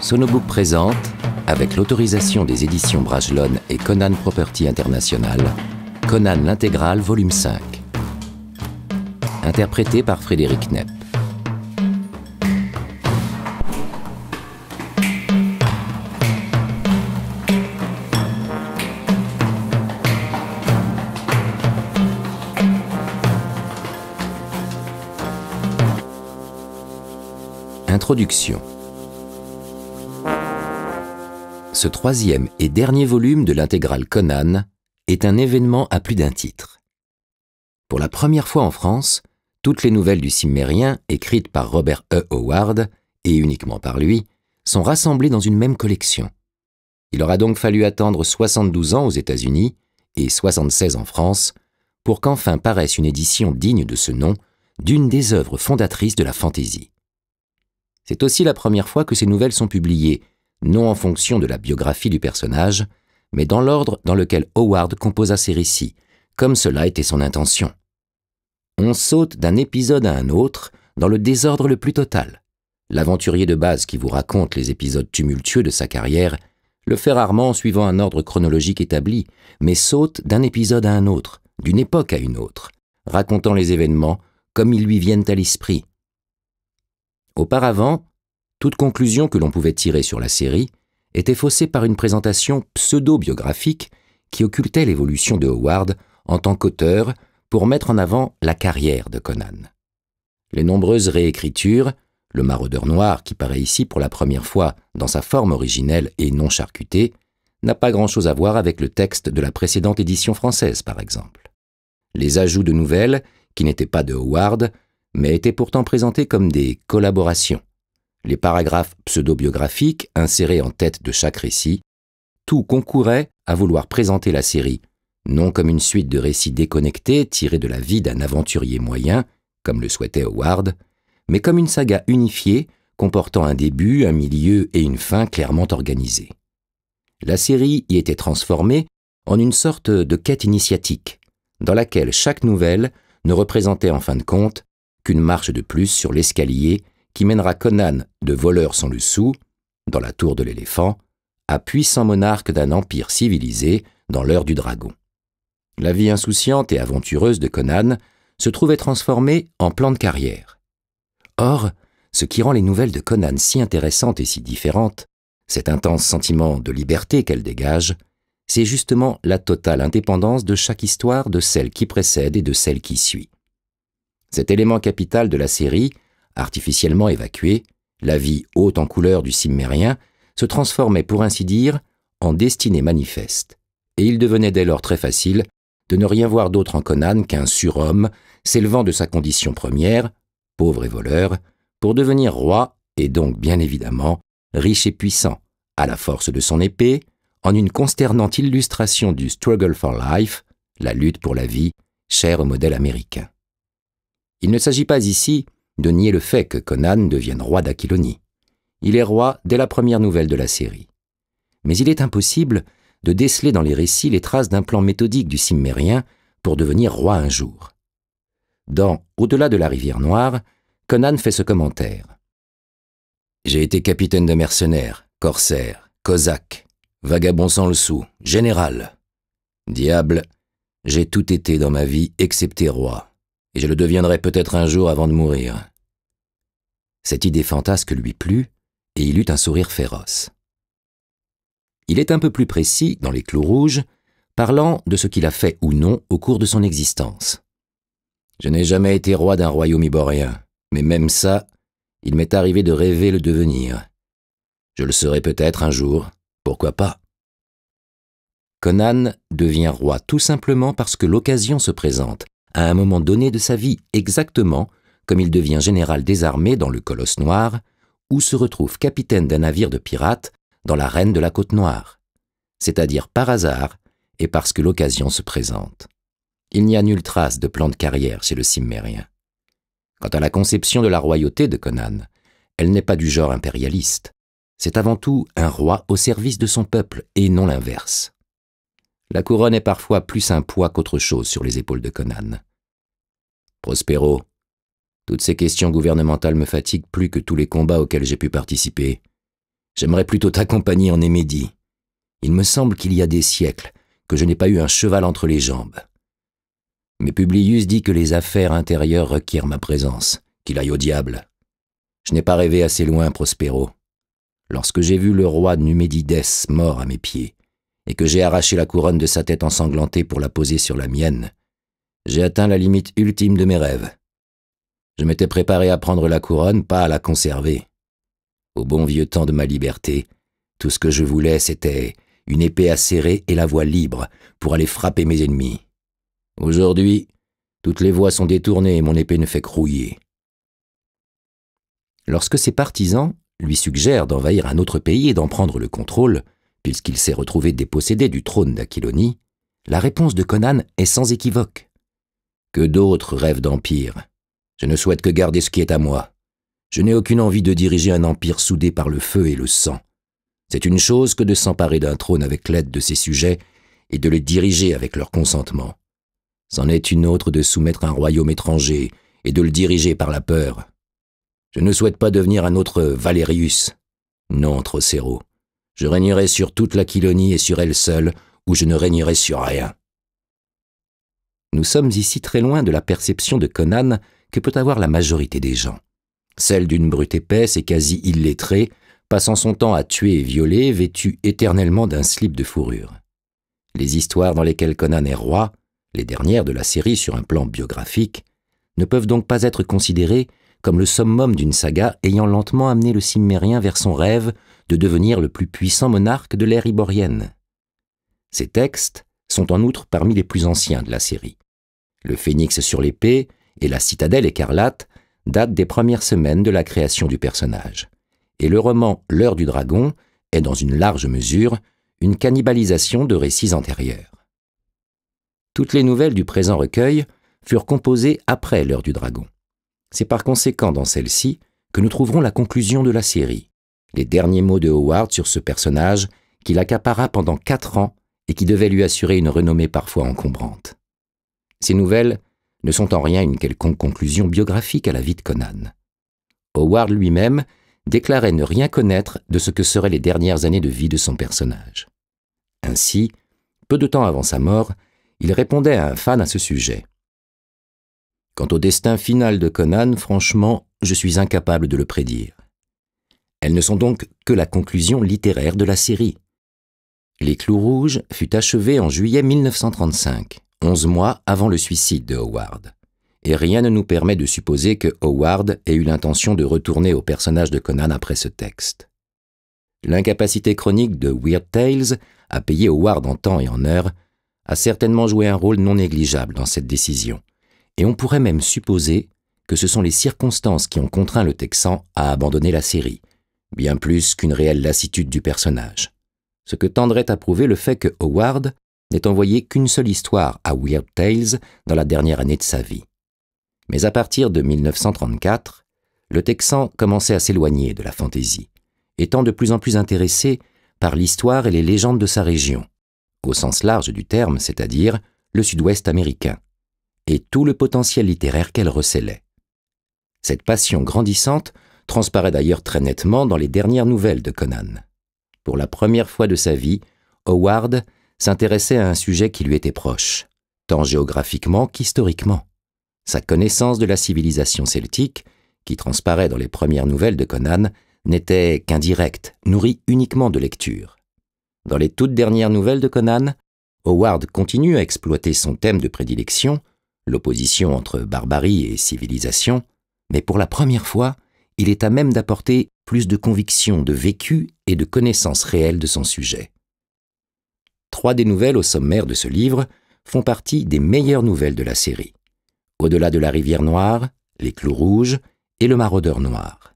Sonobook présente, avec l'autorisation des éditions Brajlon et Conan Property International, Conan l'intégrale volume 5. Interprété par Frédéric Knepp. Introduction. Ce troisième et dernier volume de l'intégrale Conan est un événement à plus d'un titre. Pour la première fois en France, toutes les nouvelles du Cimmérien, écrites par Robert E. Howard, et uniquement par lui, sont rassemblées dans une même collection. Il aura donc fallu attendre 72 ans aux États-Unis et 76 en France pour qu'enfin paraisse une édition digne de ce nom d'une des œuvres fondatrices de la fantaisie. C'est aussi la première fois que ces nouvelles sont publiées, non en fonction de la biographie du personnage, mais dans l'ordre dans lequel Howard composa ses récits, comme cela était son intention. On saute d'un épisode à un autre, dans le désordre le plus total. L'aventurier de base qui vous raconte les épisodes tumultueux de sa carrière le fait rarement en suivant un ordre chronologique établi, mais saute d'un épisode à un autre, d'une époque à une autre, racontant les événements comme ils lui viennent à l'esprit. Auparavant, toute conclusion que l'on pouvait tirer sur la série était faussée par une présentation pseudo-biographique qui occultait l'évolution de Howard en tant qu'auteur pour mettre en avant la carrière de Conan. Les nombreuses réécritures, le Maraudeur noir qui paraît ici pour la première fois dans sa forme originelle et non charcutée, n'a pas grand-chose à voir avec le texte de la précédente édition française par exemple. Les ajouts de nouvelles, qui n'étaient pas de Howard, mais étaient pourtant présentés comme des collaborations. Les paragraphes pseudo-biographiques insérés en tête de chaque récit, tout concourait à vouloir présenter la série, non comme une suite de récits déconnectés tirés de la vie d'un aventurier moyen, comme le souhaitait Howard, mais comme une saga unifiée comportant un début, un milieu et une fin clairement organisés. La série y était transformée en une sorte de quête initiatique, dans laquelle chaque nouvelle ne représentait en fin de compte qu'une marche de plus sur l'escalier qui mènera Conan de voleur sans le sou, dans la tour de l'éléphant, à puissant monarque d'un empire civilisé dans l'heure du dragon. La vie insouciante et aventureuse de Conan se trouvait transformée en plan de carrière. Or, ce qui rend les nouvelles de Conan si intéressantes et si différentes, cet intense sentiment de liberté qu'elles dégagent, c'est justement la totale indépendance de chaque histoire de celle qui précède et de celle qui suit. Cet élément capital de la série, artificiellement évacué, la vie haute en couleurs du Cimmérien, se transformait pour ainsi dire en destinée manifeste, et il devenait dès lors très facile de ne rien voir d'autre en Conan qu'un surhomme s'élevant de sa condition première, pauvre et voleur, pour devenir roi et donc bien évidemment riche et puissant, à la force de son épée, en une consternante illustration du struggle for life, la lutte pour la vie, chère au modèle américain. Il ne s'agit pas ici de nier le fait que Conan devienne roi d'Aquilonie. Il est roi dès la première nouvelle de la série. Mais il est impossible de déceler dans les récits les traces d'un plan méthodique du Cimmérien pour devenir roi un jour. Dans Au-delà de la rivière Noire, Conan fait ce commentaire. « J'ai été capitaine de mercenaires, corsaire, cosaque, vagabond sans le sou, général. Diable, j'ai tout été dans ma vie excepté roi. Et je le deviendrai peut-être un jour avant de mourir. » Cette idée fantasque lui plut, et il eut un sourire féroce. Il est un peu plus précis, dans les clous rouges, parlant de ce qu'il a fait ou non au cours de son existence. « Je n'ai jamais été roi d'un royaume iborien, mais même ça, il m'est arrivé de rêver le devenir. Je le serai peut-être un jour, pourquoi pas ?» Conan devient roi tout simplement parce que l'occasion se présente, à un moment donné de sa vie, exactement comme il devient général des armées dans le Colosse Noir, ou se retrouve capitaine d'un navire de pirates dans la Reine de la Côte Noire, c'est-à-dire par hasard et parce que l'occasion se présente. Il n'y a nulle trace de plan de carrière chez le Cimmérien. Quant à la conception de la royauté de Conan, elle n'est pas du genre impérialiste. C'est avant tout un roi au service de son peuple et non l'inverse. La couronne est parfois plus un poids qu'autre chose sur les épaules de Conan. Prospero, toutes ces questions gouvernementales me fatiguent plus que tous les combats auxquels j'ai pu participer. J'aimerais plutôt t'accompagner en Némédie. Il me semble qu'il y a des siècles que je n'ai pas eu un cheval entre les jambes. Mais Publius dit que les affaires intérieures requièrent ma présence, qu'il aille au diable. Je n'ai pas rêvé assez loin, Prospero. Lorsque j'ai vu le roi Numédides mort à mes pieds, et que j'ai arraché la couronne de sa tête ensanglantée pour la poser sur la mienne, j'ai atteint la limite ultime de mes rêves. Je m'étais préparé à prendre la couronne, pas à la conserver. Au bon vieux temps de ma liberté, tout ce que je voulais, c'était une épée acérée et la voie libre pour aller frapper mes ennemis. Aujourd'hui, toutes les voies sont détournées et mon épée ne fait que rouiller. Lorsque ses partisans lui suggèrent d'envahir un autre pays et d'en prendre le contrôle, puisqu'il s'est retrouvé dépossédé du trône d'Aquilonie, la réponse de Conan est sans équivoque. Que d'autres rêvent d'empire. Je ne souhaite que garder ce qui est à moi. Je n'ai aucune envie de diriger un empire soudé par le feu et le sang. C'est une chose que de s'emparer d'un trône avec l'aide de ses sujets et de le diriger avec leur consentement. C'en est une autre de soumettre un royaume étranger et de le diriger par la peur. Je ne souhaite pas devenir un autre Valérius. Non, Trocero. Je régnerai sur toute l'Aquilonie et sur elle seule, ou je ne régnerai sur rien. Nous sommes ici très loin de la perception de Conan que peut avoir la majorité des gens. Celle d'une brute épaisse et quasi illettrée, passant son temps à tuer et violer, vêtue éternellement d'un slip de fourrure. Les histoires dans lesquelles Conan est roi, les dernières de la série sur un plan biographique, ne peuvent donc pas être considérées comme le summum d'une saga ayant lentement amené le Cimmérien vers son rêve de devenir le plus puissant monarque de l'ère iborienne. Ces textes sont en outre parmi les plus anciens de la série. Le phénix sur l'épée et la citadelle écarlate datent des premières semaines de la création du personnage. Et le roman L'heure du dragon est dans une large mesure une cannibalisation de récits antérieurs. Toutes les nouvelles du présent recueil furent composées après L'heure du dragon. C'est par conséquent dans celle-ci que nous trouverons la conclusion de la série, les derniers mots de Howard sur ce personnage qu'il accapara pendant 4 ans et qui devait lui assurer une renommée parfois encombrante. Ces nouvelles ne sont en rien une quelconque conclusion biographique à la vie de Conan. Howard lui-même déclarait ne rien connaître de ce que seraient les dernières années de vie de son personnage. Ainsi, peu de temps avant sa mort, il répondait à un fan à ce sujet. « Quant au destin final de Conan, franchement, je suis incapable de le prédire. Elles ne sont donc que la conclusion littéraire de la série. Les Clous Rouges fut achevé en juillet 1935, 11 mois avant le suicide de Howard. Et rien ne nous permet de supposer que Howard ait eu l'intention de retourner au personnage de Conan après ce texte. L'incapacité chronique de Weird Tales à payer Howard en temps et en heure a certainement joué un rôle non négligeable dans cette décision, et on pourrait même supposer que ce sont les circonstances qui ont contraint le Texan à abandonner la série, bien plus qu'une réelle lassitude du personnage, ce que tendrait à prouver le fait que Howard n'ait envoyé qu'une seule histoire à Weird Tales dans la dernière année de sa vie. Mais à partir de 1934, le Texan commençait à s'éloigner de la fantaisie, étant de plus en plus intéressé par l'histoire et les légendes de sa région, au sens large du terme, c'est-à-dire le sud-ouest américain, et tout le potentiel littéraire qu'elle recélait. Cette passion grandissante transparaît d'ailleurs très nettement dans les dernières nouvelles de Conan. Pour la première fois de sa vie, Howard s'intéressait à un sujet qui lui était proche, tant géographiquement qu'historiquement. Sa connaissance de la civilisation celtique, qui transparaît dans les premières nouvelles de Conan, n'était qu'indirecte, nourrie uniquement de lecture. Dans les toutes dernières nouvelles de Conan, Howard continue à exploiter son thème de prédilection, l'opposition entre barbarie et civilisation, mais pour la première fois, il est à même d'apporter plus de conviction, de vécu et de connaissance réelle de son sujet. 3 des nouvelles au sommaire de ce livre font partie des meilleures nouvelles de la série. Au-delà de la rivière Noire, Les Clous Rouges et Le Maraudeur Noir.